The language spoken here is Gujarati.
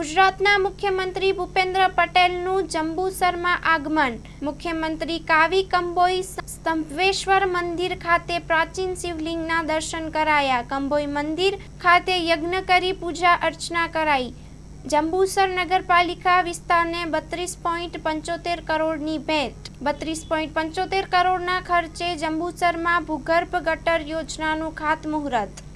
ગુજરાતના મુખ્યમંત્રી ભૂપેન્દ્ર પટેલનું જંબુસરમાં આગમન। મુખ્યમંત્રી કાવી કંબોઈ સ્તંભેશ્વર મંદિર ખાતે પ્રાચીન શિવલિંગના દર્શન કરાયા। કંબોઈ મંદિર ખાતે યજ્ઞ કરી પૂજા અર્ચના કરાઈ। જંબુસર નગરપાલિકા વિસ્તારને 32.75 કરોડની ભેટ। 32.75 કરોડના ખર્ચે જંબુસરમાં ભૂગર્ભ ગટર યોજનાનું ખાતમુહૂર્ત।